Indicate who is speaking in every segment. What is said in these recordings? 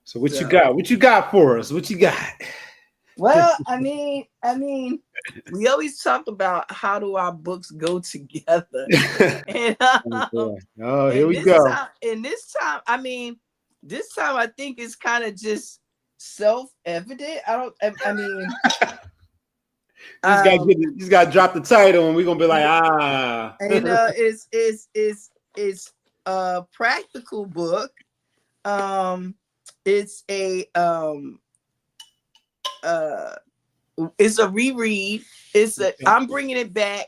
Speaker 1: So what you got? What you got for us? What you got?
Speaker 2: Well, I mean, we always talk about how do our books go together, and
Speaker 1: oh, here we go.
Speaker 2: This time, I think it's kind of just self-evident. I mean,
Speaker 1: you just got to drop the title, and we're gonna be like, ah.
Speaker 2: You know, it's a practical book. It's a it's a reread. I'm bringing it back.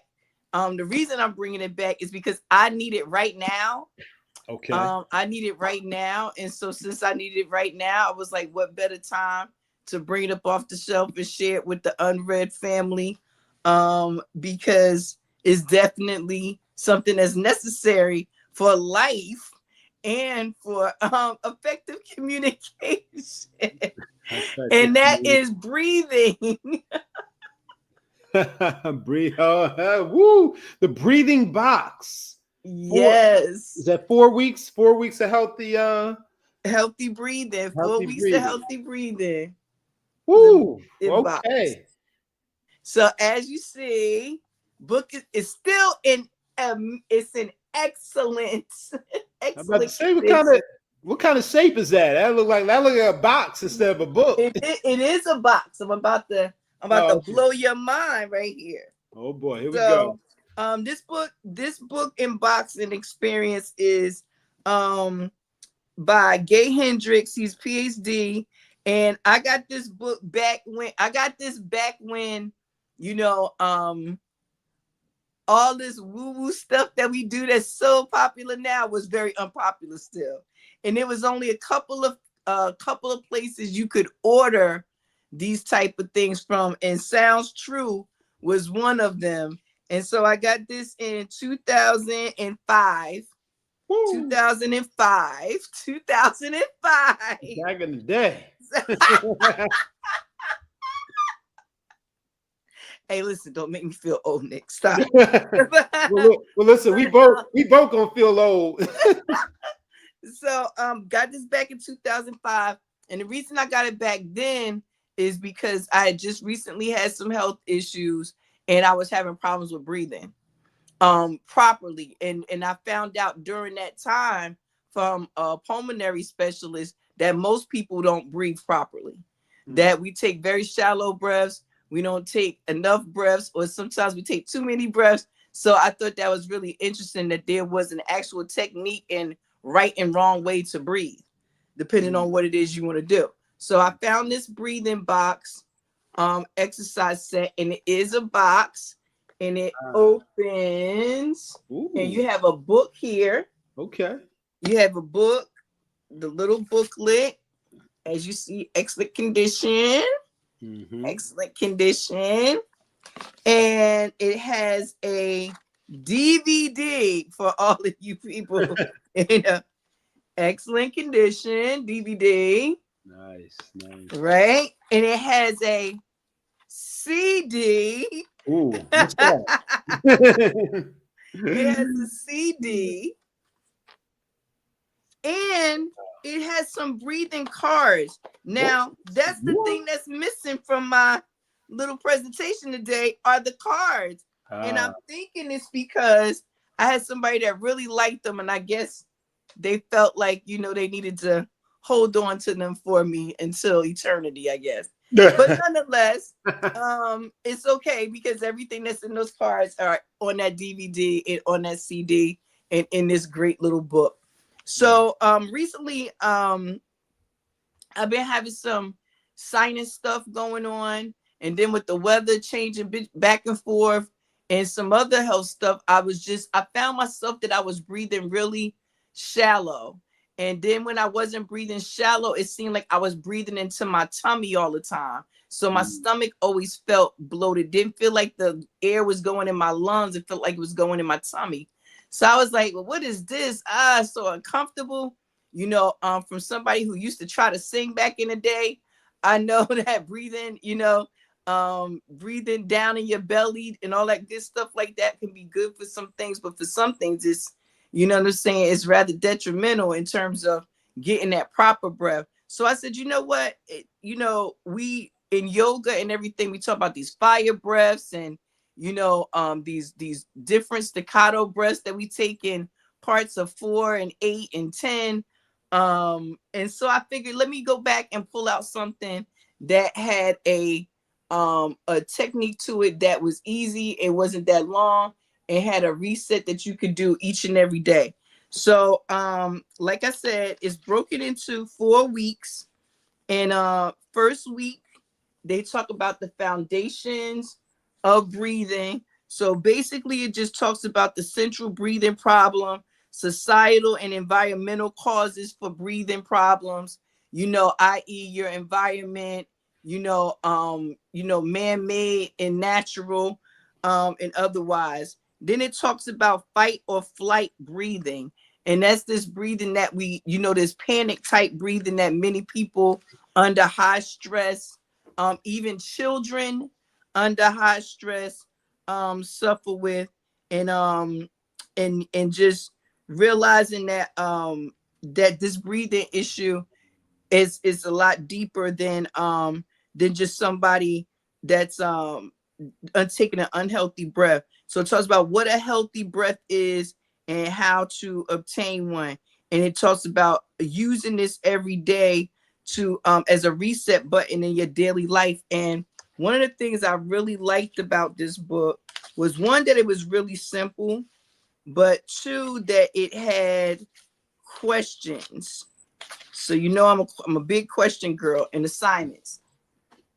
Speaker 2: The reason I'm bringing it back is because I need it right now.
Speaker 1: Okay.
Speaker 2: I need it right now, and so since I need it right now, I was like, what better time to bring it up off the shelf and share it with the UnRead family? Because it's definitely something that's necessary for life and for effective communication. And that is breathing.
Speaker 1: Breathe. Woo! The breathing box.
Speaker 2: Yes.
Speaker 1: Is that 4 weeks? 4 weeks of healthy
Speaker 2: breathing. 4 weeks of healthy breathing.
Speaker 1: Woo! Okay.
Speaker 2: So as you see, book is still in it's an excellent.
Speaker 1: I'm about to say what kind of shape is that? That look like a box instead of a book.
Speaker 2: It is a box. I'm about to blow your mind right here.
Speaker 1: Oh boy, here we go.
Speaker 2: This book unboxing experience is by Gay Hendricks. He's Ph.D. And I got this book back when you know all this woo-woo stuff that we do that's so popular now was very unpopular still. And it was only a couple of places you could order these type of things from, and Sounds True was one of them. And so I got this in 2005. Woo. 2005.
Speaker 1: Back in the day.
Speaker 2: Hey, listen, don't make me feel old, Nick. Stop.
Speaker 1: well, listen, we both gonna feel old.
Speaker 2: So got this back in 2005. And the reason I got it back then is because I had just recently had some health issues and I was having problems with breathing properly. And I found out during that time from a pulmonary specialist that most people don't breathe properly, that we take very shallow breaths. We don't take enough breaths, or sometimes we take too many breaths. So I thought that was really interesting that there was an actual technique and right and wrong way to breathe, depending on what it is you want to do. So I found this breathing box exercise set, and it is a box, and it opens. Ooh. And you have a book here.
Speaker 1: Okay.
Speaker 2: You have a book, the little booklet, as you see, excellent condition. Mm-hmm. Excellent condition. And it has a DVD for all of you people in excellent condition. DVD.
Speaker 1: Nice.
Speaker 2: Right? And it has a CD.
Speaker 1: Ooh, what's that?
Speaker 2: It has a CD. And it has some breathing cards. Now, that's the thing that's missing from my little presentation today are the cards. And I'm thinking it's because I had somebody that really liked them, and I guess they felt like, you know, they needed to hold on to them for me until eternity, I guess. But nonetheless, it's okay because everything that's in those cards are on that DVD and on that CD and in this great little book. So recently, I've been having some sinus stuff going on, and then with the weather changing back and forth and some other health stuff, I found myself that I was breathing really shallow. And then when I wasn't breathing shallow, it seemed like I was breathing into my tummy all the time. So my stomach always felt bloated. Didn't feel like the air was going in my lungs. It felt like it was going in my tummy. So I was like, well, what is this? So uncomfortable, you know, from somebody who used to try to sing back in the day. I know that breathing, you know, breathing down in your belly and all that good stuff like that can be good for some things. But for some things, it's, you know what I'm saying, it's rather detrimental in terms of getting that proper breath. So I said, you know what? We in yoga and everything, we talk about these fire breaths and, these different staccato breaths that we take in parts of 4 and 8 and 10. And so I figured, let me go back and pull out something that had a technique to it that was easy. It wasn't that long. It had a reset that you could do each and every day. So, like I said, it's broken into 4 weeks. And first week, they talk about the foundations of breathing. So basically, it just talks about the central breathing problem, societal and environmental causes for breathing problems, i.e. your environment, man-made and natural, and otherwise. Then it talks about fight or flight breathing. And that's this breathing that this panic type breathing that many people under high stress, even children under high stress, suffer with. And just realizing that that this breathing issue is a lot deeper than just somebody that's taking an unhealthy breath. So it talks about what a healthy breath is and how to obtain one. And it talks about using this every day to as a reset button in your daily life. And one of the things I really liked about this book was, one, that it was really simple, but 2, that it had questions. So I'm a big question girl, and assignments.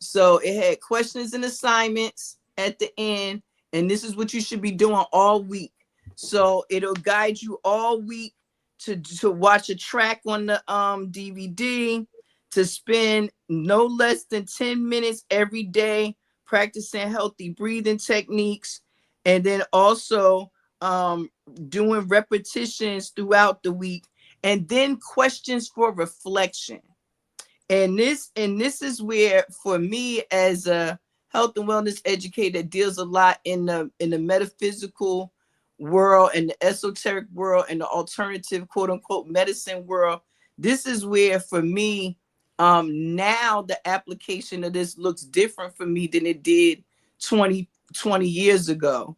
Speaker 2: So it had questions and assignments at the end, and this is what you should be doing all week. So it'll guide you all week to watch a track on the DVD, to spend no less than 10 minutes every day practicing healthy breathing techniques, and then also doing repetitions throughout the week, and then questions for reflection. And this is where, for me, as a health and wellness educator that deals a lot in the metaphysical world and the esoteric world and the alternative quote unquote medicine world, this is where, for me, now the application of this looks different for me than it did 20 years ago.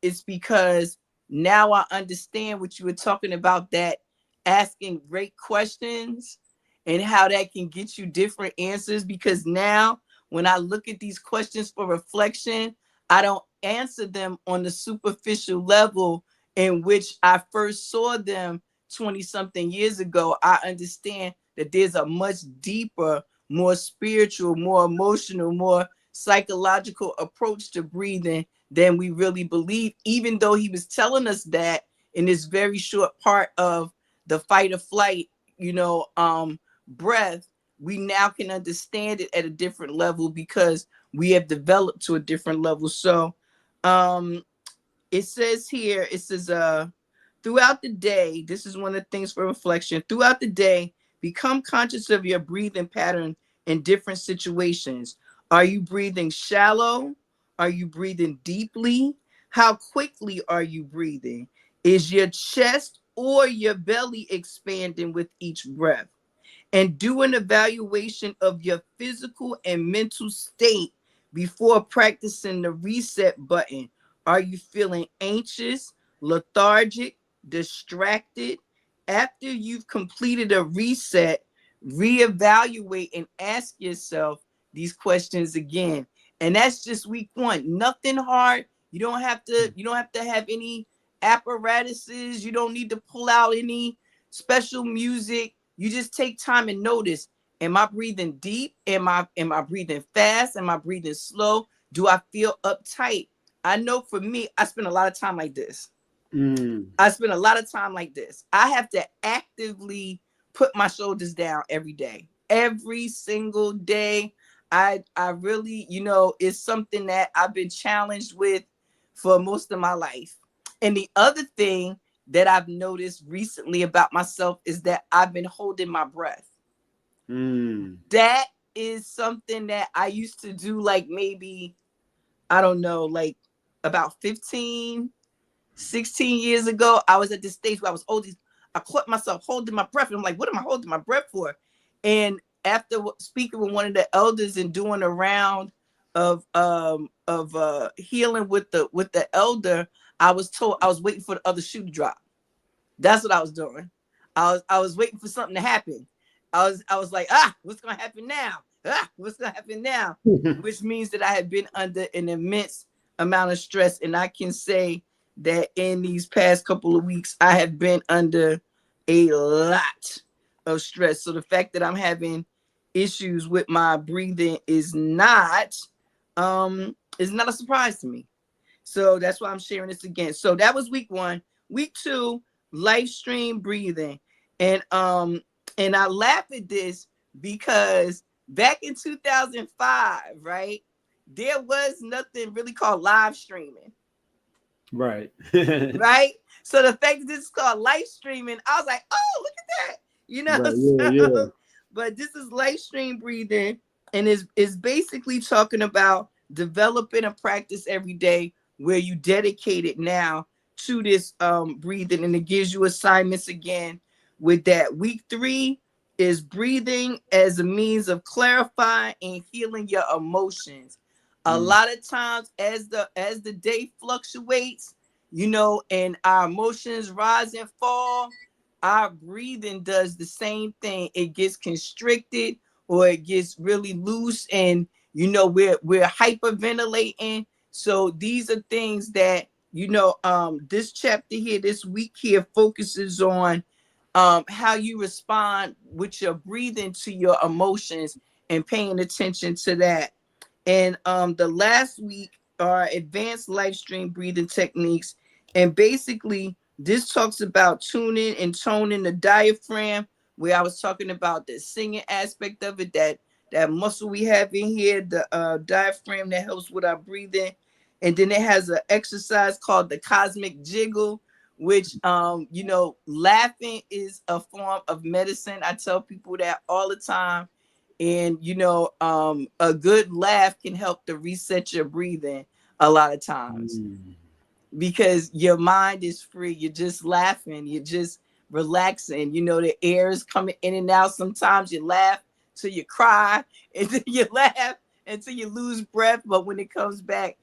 Speaker 2: It's because now I understand what you were talking about, that asking great questions and how that can get you different answers. Because now when I look at these questions for reflection, I don't answer them on the superficial level in which I first saw them 20 something years ago. I understand that there's a much deeper, more spiritual, more emotional, more psychological approach to breathing than we really believe, even though he was telling us that in this very short part of the fight or flight, breath. We now can understand it at a different level because we have developed to a different level. So it says here, throughout the day, this is one of the things for reflection. Throughout the day, become conscious of your breathing pattern in different situations. Are you breathing shallow? Are you breathing deeply? How quickly are you breathing? Is your chest or your belly expanding with each breath? And do an evaluation of your physical and mental state before practicing the reset button. Are you feeling anxious, lethargic, distracted? After you've completed a reset, reevaluate and ask yourself these questions again. And that's just week 1. Nothing hard. You don't have to have any apparatuses. You don't need to pull out any special music. You just take time and notice, am I breathing deep? Am I breathing fast? Am I breathing slow? Do I feel uptight? I know for me, I spend a lot of time like this. I spend a lot of time like this. I have to actively put my shoulders down every day, every single day. I really, it's something that I've been challenged with for most of my life. And the other thing that I've noticed recently about myself is that I've been holding my breath. That is something that I used to do, like maybe, I don't know, like about 15, 16 years ago. I was at this stage where I caught myself holding my breath. And I'm like, what am I holding my breath for? And after speaking with one of the elders and doing a round of healing with the elder, I was told I was waiting for the other shoe to drop. That's what I was doing. I was waiting for something to happen. I was like, what's gonna happen now? What's gonna happen now? Which means that I had been under an immense amount of stress, and I can say that in these past couple of weeks, I have been under a lot of stress. So the fact that I'm having issues with my breathing is not a surprise to me. So that's why I'm sharing this again. So that was week 1. Week 2, live stream breathing. And I laugh at this because back in 2005, right, there was nothing really called live streaming.
Speaker 1: Right.
Speaker 2: Right. So the fact that this is called live streaming, I was like, oh, look at that. You know,
Speaker 1: right, yeah.
Speaker 2: But this is live stream breathing, and is basically talking about developing a practice every day where you dedicate it now to this breathing, and it gives you assignments again with that. Week 3 is breathing as a means of clarifying and healing your emotions. A lot of times as the day fluctuates, you know, and our emotions rise and fall, our breathing does the same thing. It gets constricted or it gets really loose, and you know, we're hyperventilating. So these are things that, you know, this chapter here, this week here, focuses on how you respond with your breathing to your emotions and paying attention to that. And the last week are advanced live stream breathing techniques. And basically, this talks about tuning and toning the diaphragm, where I was talking about the singing aspect of it, that muscle we have in here, the diaphragm that helps with our breathing. And then it has an exercise called the cosmic jiggle, which, you know, laughing is a form of medicine. I tell people that all the time. And, you know, a good laugh can help to reset your breathing a lot of times because your mind is free. You're just laughing. You're just relaxing. You know, the air is coming in and out. Sometimes you laugh till you cry, and then you laugh until you lose breath. But when it comes back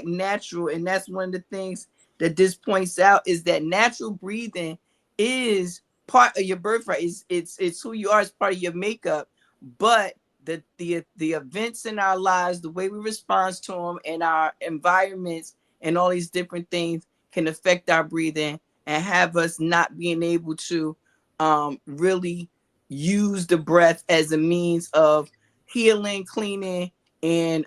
Speaker 2: natural. And that's one of the things that this points out, is that natural breathing is part of your birthright. It's who you are. It's part of your makeup. But the events in our lives, the way we respond to them, and our environments and all these different things can affect our breathing and have us not being able to really use the breath as a means of healing, cleaning, and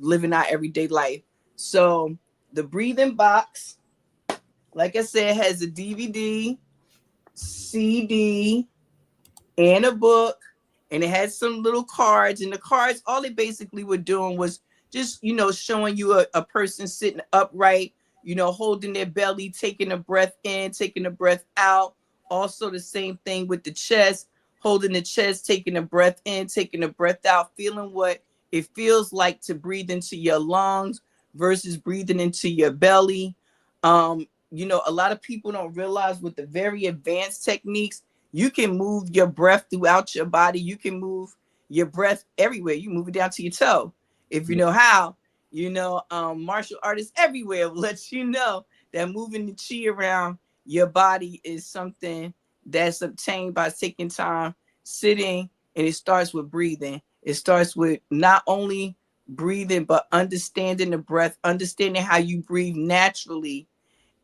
Speaker 2: living our everyday life. So the breathing box, like I said, has a DVD, CD, and a book, and it had some little cards. And the cards, all they basically were doing was just, you know, showing you a person sitting upright, you know, holding their belly, taking a breath in, taking a breath out. Also the same thing with the chest, holding the chest, taking a breath in, taking a breath out, feeling what it feels like to breathe into your lungs versus breathing into your belly. You know, a lot of people don't realize with the very advanced techniques, you can move your breath throughout your body. You can move your breath everywhere. You move it down to your toe. If you know how, you know, martial artists everywhere will let you know that moving the chi around your body is something that's obtained by taking time sitting. And it starts with breathing. It starts with not only breathing, but understanding the breath, understanding how you breathe naturally,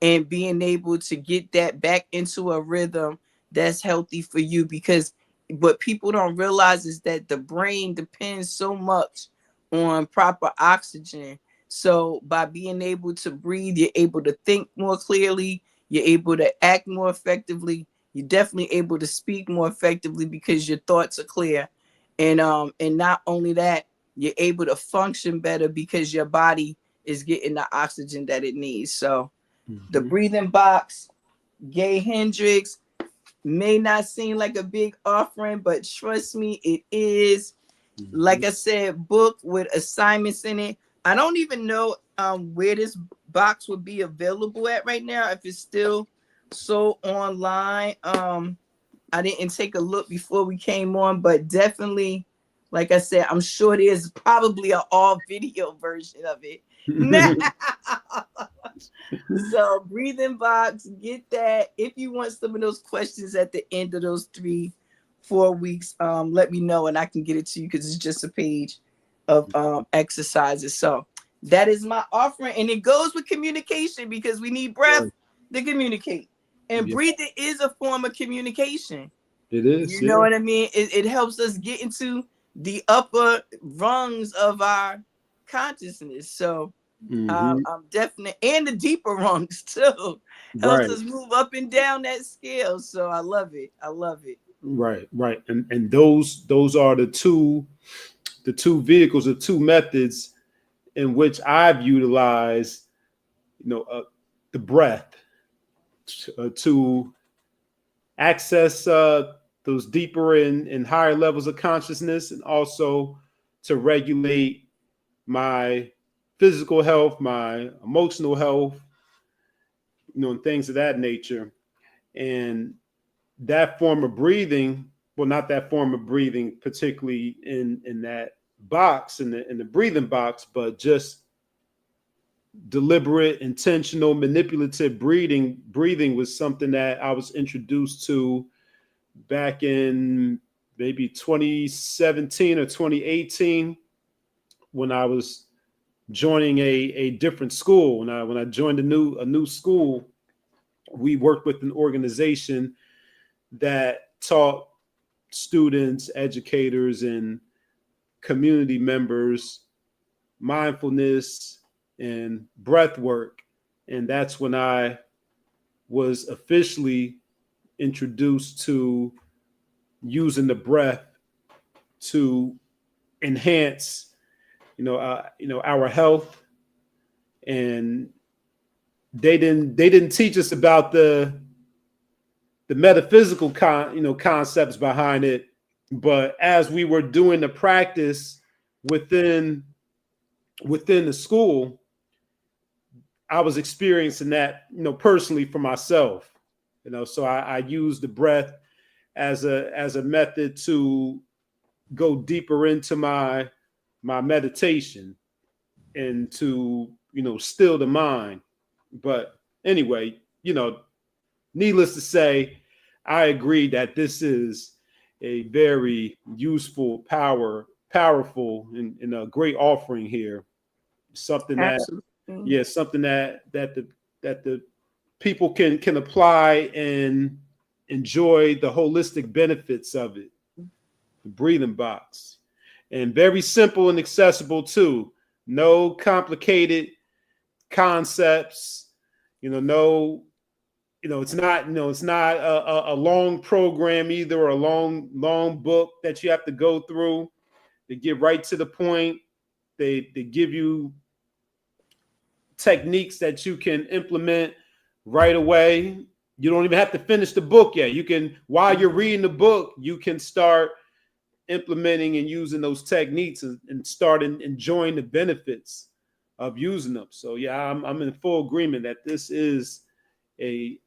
Speaker 2: and being able to get that back into a rhythm that's healthy for you. Because what people don't realize is that the brain depends so much on proper oxygen. So by being able to breathe, you're able to think more clearly, you're able to act more effectively, you're definitely able to speak more effectively because your thoughts are clear. And not only that, you're able to function better because your body is getting the oxygen that it needs. So the breathing box, Gay Hendricks, may not seem like a big offering, but trust me, it is. Like I said, book with assignments in it. I don't even know where this box would be available at right now, if it's still sold online. I didn't take a look before we came on, but definitely, like I said, I'm sure there's probably an all video version of it. So breathing box, get that. If you want some of those questions at the end of those 3-4 weeks, let me know and I can get it to you, because it's just a page of exercises. So that is my offering, and it goes with communication, because we need breath to communicate, and breathing is a form of communication.
Speaker 1: It is.
Speaker 2: You know what I mean? It helps us get into the upper rungs of our consciousness. So I'm definitely, and the deeper rungs too, helps us move up and down that scale. So I love it. I love it.
Speaker 1: Right. And those are the two vehicles, the two methods in which I've utilized, the breath to access those deeper and higher levels of consciousness, and also to regulate my physical health, my emotional health, and things of that nature. And that form of breathing, well, not that form of breathing particularly in that box, in the breathing box, but just deliberate, intentional, manipulative breathing was something that I was introduced to back in maybe 2017 or 2018, when I was joining a different school. When I joined a new school, we worked with an organization that taught students, educators, and community members mindfulness and breath work. And that's when I was officially introduced to using the breath to enhance, our health. And they didn't teach us about the metaphysical concepts behind it, but as we were doing the practice within the school, I was experiencing that, personally for myself. So I used the breath as a method to go deeper into my meditation and to, still the mind. But anyway, needless to say, I agree that this is a very useful, powerful, and a great offering here. Something that, something that the people can apply and enjoy the holistic benefits of it. The breathing box, and very simple and accessible too. No complicated concepts. It's not a long program either, or a long book that you have to go through. They get right to the point. They give you techniques that you can implement right away. You don't even have to finish the book yet. You can, while you're reading the book, you can start implementing and using those techniques and start enjoying the benefits of using them. So yeah, I'm in full agreement that this is a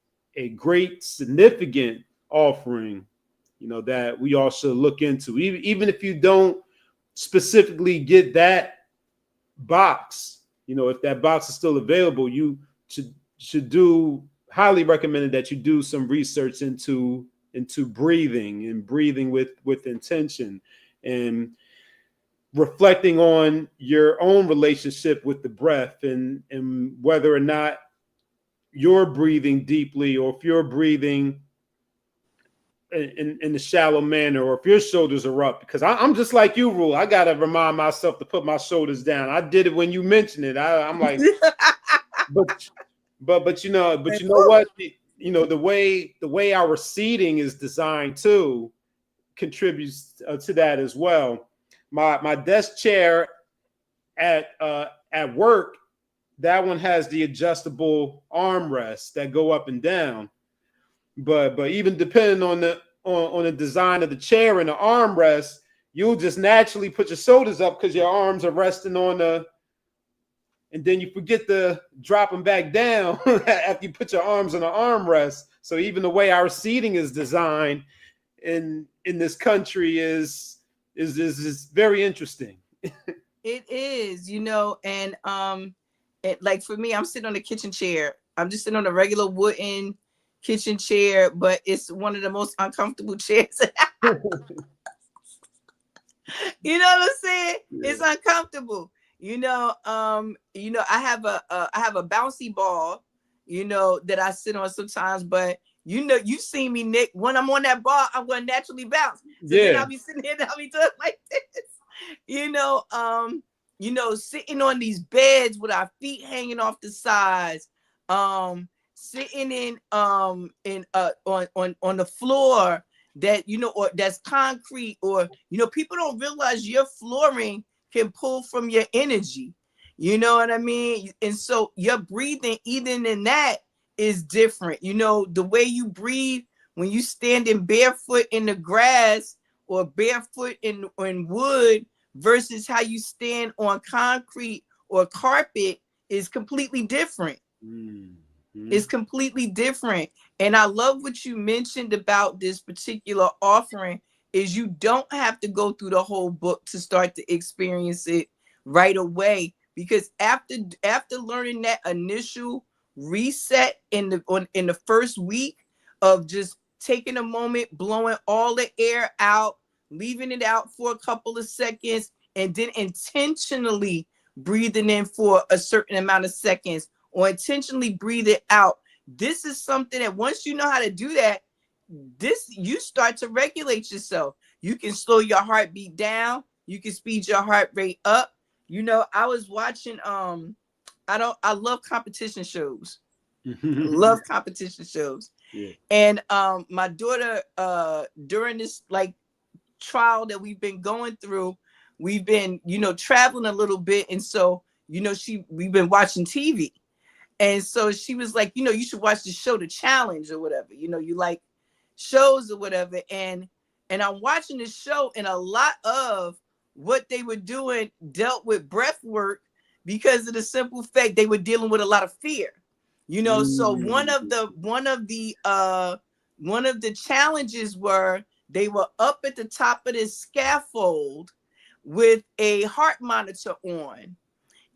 Speaker 1: great, significant offering, that we all should look into. Even if you don't specifically get that box, if that box is still available, you should do, highly recommended that you do some research into breathing with intention, and reflecting on your own relationship with the breath, and whether or not you're breathing deeply, or if you're breathing in the shallow manner, or if your shoulders are up. Because I'm just like you, Rule. I gotta remind myself to put my shoulders down. I did it when you mentioned it. I'm like, but you know what? The way our seating is designed too contributes to that as well. My desk chair at work, that one has the adjustable armrests that go up and down. But even depending on the design of the chair and the armrest, you'll just naturally put your shoulders up because your arms are resting on and then you forget to drop them back down after you put your arms on the armrest. So even the way our seating is designed, in this country is very interesting.
Speaker 2: It is, and like for me, I'm sitting on a kitchen chair. I'm just sitting on a regular wooden kitchen chair, but it's one of the most uncomfortable chairs. You know what I'm saying? Yeah. It's uncomfortable. I have a bouncy ball, that I sit on sometimes, but you've seen me, Nick. When I'm on that ball, I'm gonna naturally bounce. So then I'll be sitting here and I'll be doing like this. Sitting on these beds with our feet hanging off the sides, sitting on the floor that or that's concrete, or people don't realize your flooring can pull from your energy. You know what I mean? And so your breathing, even in that, is different. The way you breathe when you standing barefoot in the grass or barefoot in wood versus how you stand on concrete or carpet is completely different. Mm-hmm. It's completely different. And I love what you mentioned about this particular offering is you don't have to go through the whole book to start to experience it right away. Because after learning that initial reset in the first week of just taking a moment, blowing all the air out, leaving it out for a couple of seconds, and then intentionally breathing in for a certain amount of seconds, or intentionally breathe it out. This is something that once you know how to do that, you start to regulate yourself. You can slow your heartbeat down. You can speed your heart rate up. I was watching, I love competition shows. Love competition shows. Yeah. And my daughter, during this like trial that we've been going through, we've been, traveling a little bit. And so, we've been watching TV. And so she was like, you should watch the show, The Challenge or whatever, you like shows or whatever. And I'm watching this show, and a lot of what they were doing dealt with breath work because of the simple fact they were dealing with a lot of fear. So one of the challenges were they were up at the top of this scaffold with a heart monitor on.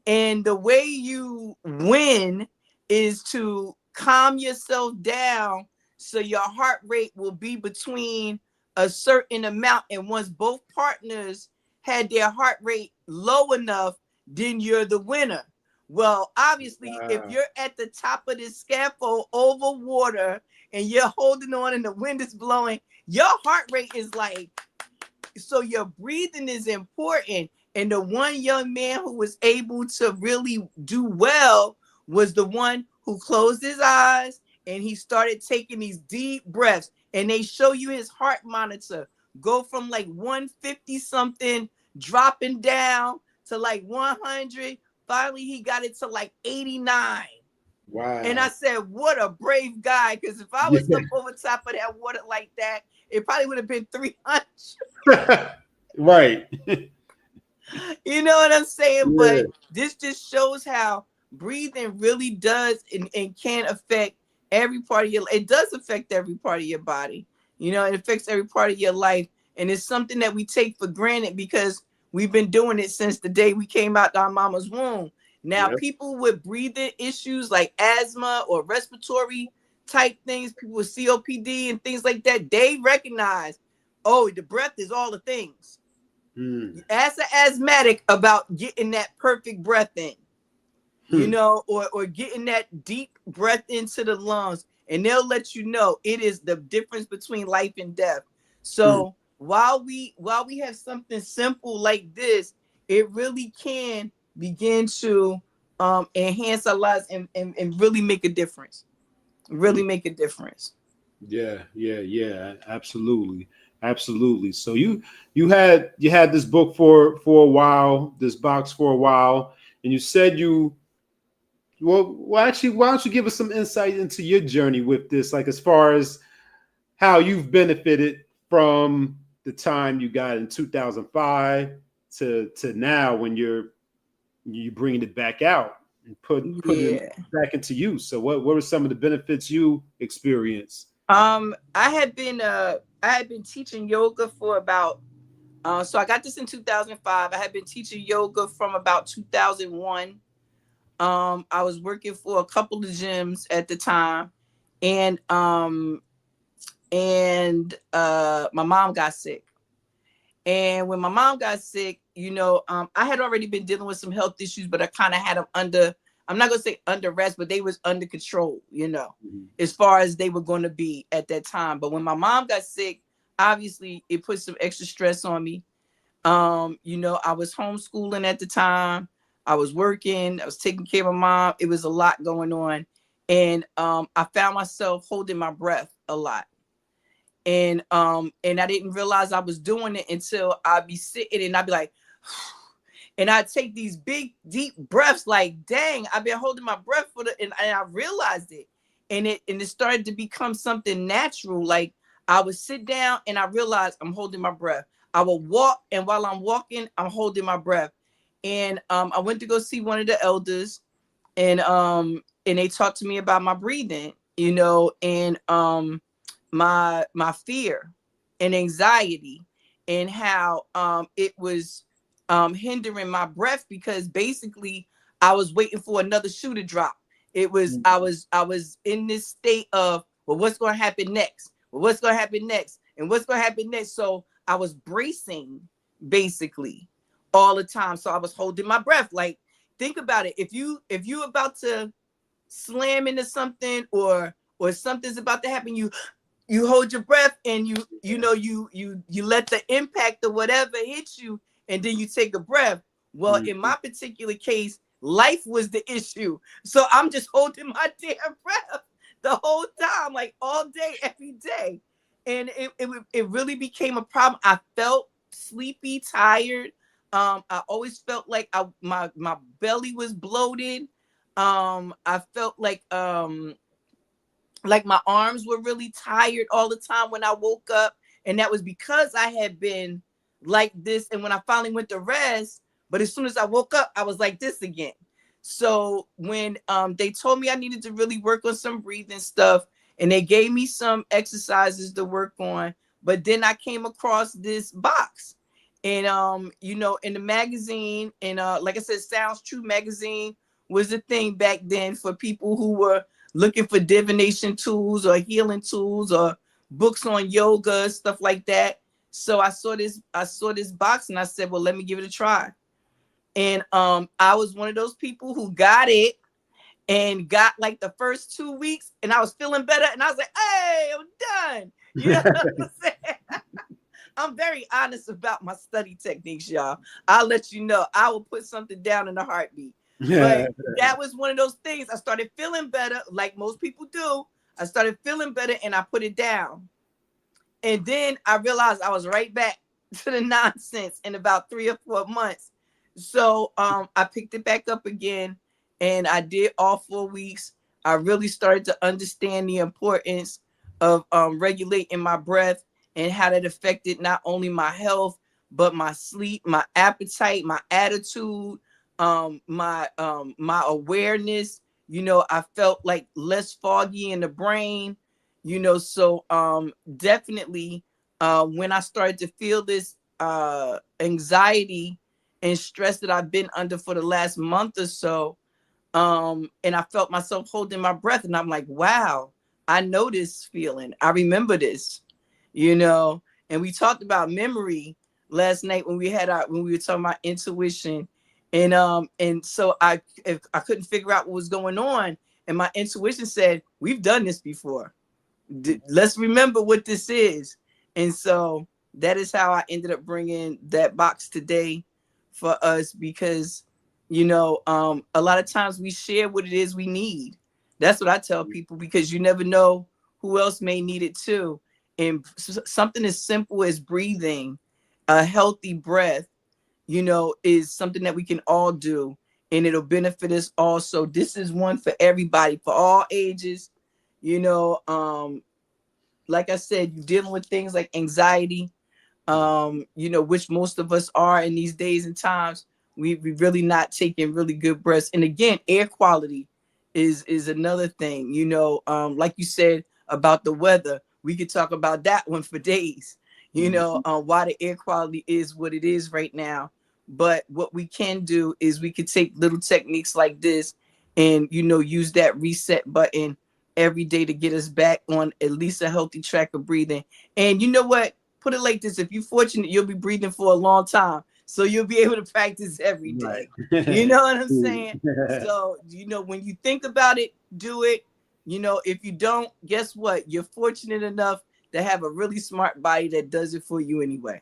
Speaker 2: And the way you win is to calm yourself down so your heart rate will be between a certain amount. And once both partners had their heart rate low enough, then you're the winner. Well, obviously, if you're at the top of this scaffold over water and you're holding on and the wind is blowing, your heart rate is like, so your breathing is important. And the one young man who was able to really do well was the one who closed his eyes and he started taking these deep breaths. And they show you his heart monitor go from like 150 something, dropping down to like 100. Finally, he got it to like 89. Wow. And I said, what a brave guy. Because if I was up over top of that water like that, it probably would have been 300.
Speaker 1: Right.
Speaker 2: You know what I'm saying? Yeah. But this just shows how breathing really does and can affect every part of your life. It does affect every part of your body. It affects every part of your life. And it's something that we take for granted because we've been doing it since the day we came out our mama's womb. Now, people with breathing issues like asthma or respiratory type things, people with COPD and things like that, they recognize, the breath is all the things. Ask an asthmatic about getting that perfect breath in, or getting that deep breath into the lungs, and they'll let you know it is the difference between life and death. So while we have something simple like this, it really can begin to enhance our lives and really make a difference. Really make a difference.
Speaker 1: Yeah, absolutely. Absolutely. So you had this book for a while, this box for a while, and you said actually, why don't you give us some insight into your journey with this, like as far as how you've benefited from the time you got in 2005 to now when you're bringing it back out and putting it back into use. So what were some of the benefits you experienced?
Speaker 2: I had been I had been teaching yoga for about, so I got this in 2005. I had been teaching yoga from about 2001. I was working for a couple of gyms at the time, and my mom got sick. And when my mom got sick, I had already been dealing with some health issues, but I kind of had them under, I'm not going to say under rest, but they was under control, as far as they were going to be at that time. But when my mom got sick, obviously it put some extra stress on me. I was homeschooling at the time. I was working. I was taking care of my mom. It was a lot going on. And I found myself holding my breath a lot. And I didn't realize I was doing it until I'd be sitting and I'd be like, and I'd take these big, deep breaths, like, dang, I've been holding my breath and I realized it. And it started to become something natural. Like I would sit down and I realized I'm holding my breath. I would walk, and while I'm walking, I'm holding my breath. And I went to go see one of the elders, and they talked to me about my breathing, and my fear and anxiety, and how it was hindering my breath, because basically I was waiting for another shoe to drop. It was I was in this state of, well, what's going to happen next? Well, what's going to happen next? And what's going to happen next? So I was bracing basically all the time. So I was holding my breath. Like, think about it. If you about to slam into something, or something's about to happen, you hold your breath, and you let the impact of whatever hits you, and then you take a breath. Well, in my particular case, life was the issue. So I'm just holding my damn breath the whole time, like all day, every day. And it really became a problem. I felt sleepy, tired. I always felt like my belly was bloated. I felt like my arms were really tired all the time when I woke up. And that was because I had been like this. And when I finally went to rest, but as soon as I woke up, I was like this again. So when they told me I needed to really work on some breathing stuff, and they gave me some exercises to work on, but then I came across this box, and in the magazine, and like I said, Sounds True magazine was a thing back then for people who were looking for divination tools or healing tools or books on yoga, stuff like that. So I saw this box, and I said, well, let me give it a try. And I was one of those people who got it and got like the first 2 weeks, and I was feeling better, and I was like, hey, I'm done. You know what I'm saying? I'm very honest about my study techniques, y'all. I'll let you know. I will put something down in a heartbeat. But that was one of those things. I started feeling better, like most people do. I started feeling better, and I put it down. And then I realized I was right back to the nonsense in about 3 or 4 months. So I picked it back up again, and I did all 4 weeks. I really started to understand the importance of regulating my breath, and how that affected not only my health, but my sleep, my appetite, my attitude, my awareness. I felt like less foggy in the brain, so definitely when I started to feel this anxiety and stress that I've been under for the last month or so, and I felt myself holding my breath, and I'm like, wow, I know this feeling. I remember this, and we talked about memory last night when we were talking about intuition. And so I couldn't figure out what was going on, and my intuition said, we've done this before. Let's remember what this is. And so that is how I ended up bringing that box today for us, because a lot of times we share what it is we need. That's what I tell people, because you never know who else may need it too. And something as simple as breathing, a healthy breath, is something that we can all do, and it'll benefit us all. So this is one for everybody, for all ages. Like I said, you're dealing with things like anxiety, which most of us are in these days and times. We really not taking really good breaths. And again, air quality is another thing, like you said about the weather. We could talk about that one for days, you know, why the air quality is what it is right now. But what we can do is we could take little techniques like this and, you know, use that reset button every day to get us back on at least a healthy track of breathing. And you know what? Put it like this. If you're fortunate, you'll be breathing for a long time. So you'll be able to practice every day. Right. You know what I'm saying? So, you know, when you think about it, do it. You know, if you don't, guess what? You're fortunate enough to have a really smart body that does it for you anyway.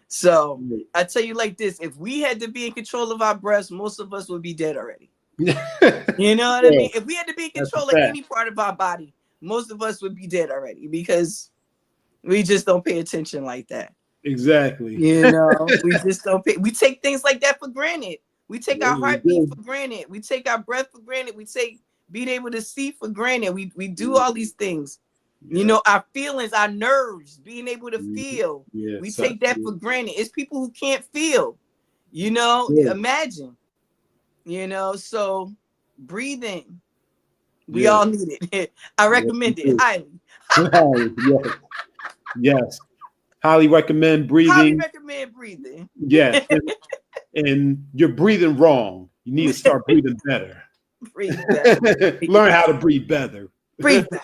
Speaker 2: So I tell you like this, if we had to be in control of our breaths, most of us would be dead already. You know what I mean? If we had to be in control of any part of our body, most of us would be dead already because we just don't pay attention like that.
Speaker 1: Exactly.
Speaker 2: You know, we just don't pay. We take things like that for granted. We take our heartbeat for granted. We take our breath for granted. We take being able to see for granted. We do all these things. You know, our feelings, our nerves, being able to feel. We take that for granted. It's people who can't feel. You know, imagine. You know, so breathing, we all need it. I recommend it highly.
Speaker 1: Yes. Highly recommend breathing.
Speaker 2: Highly recommend breathing.
Speaker 1: Yes. And you're breathing wrong. You need to start breathing better.
Speaker 2: Breathe better.
Speaker 1: Learn how to breathe better.
Speaker 2: Breathe better.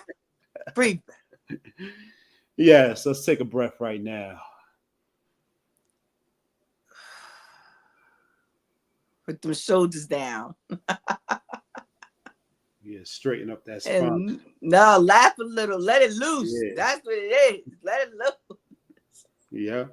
Speaker 2: Breathe better.
Speaker 1: Yes, let's take a breath right now.
Speaker 2: Put them shoulders down.
Speaker 1: Yeah, straighten up that spine.
Speaker 2: No, laugh a little. Let it loose. Yeah. That's what it is. Let it loose.
Speaker 1: Yeah.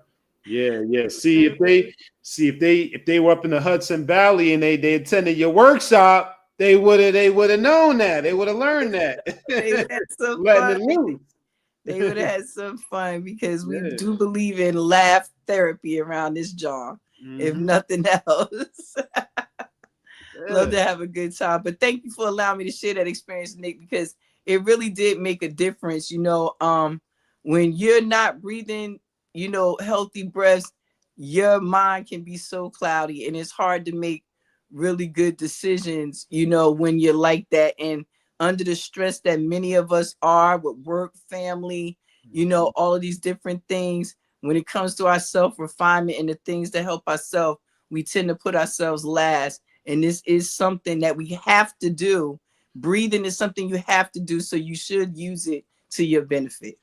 Speaker 1: See if they were up in the Hudson Valley and they attended your workshop, they would have known that. They would have learned that.
Speaker 2: They would have had some
Speaker 1: Letting
Speaker 2: fun.
Speaker 1: it loose.
Speaker 2: They would have had some fun because we do believe in laugh therapy around this job. If nothing else. Love to have a good time. But thank you for allowing me to share that experience, Nick, because it really did make a difference. You know, when you're not breathing, you know, healthy breaths, your mind can be so cloudy and it's hard to make really good decisions, you know, when you're like that. And under the stress that many of us are with work, family, you know, all of these different things, when it comes to our self-refinement and the things that help ourselves, we tend to put ourselves last. And this is something that we have to do. Breathing is something you have to do. So you should use it to your benefit.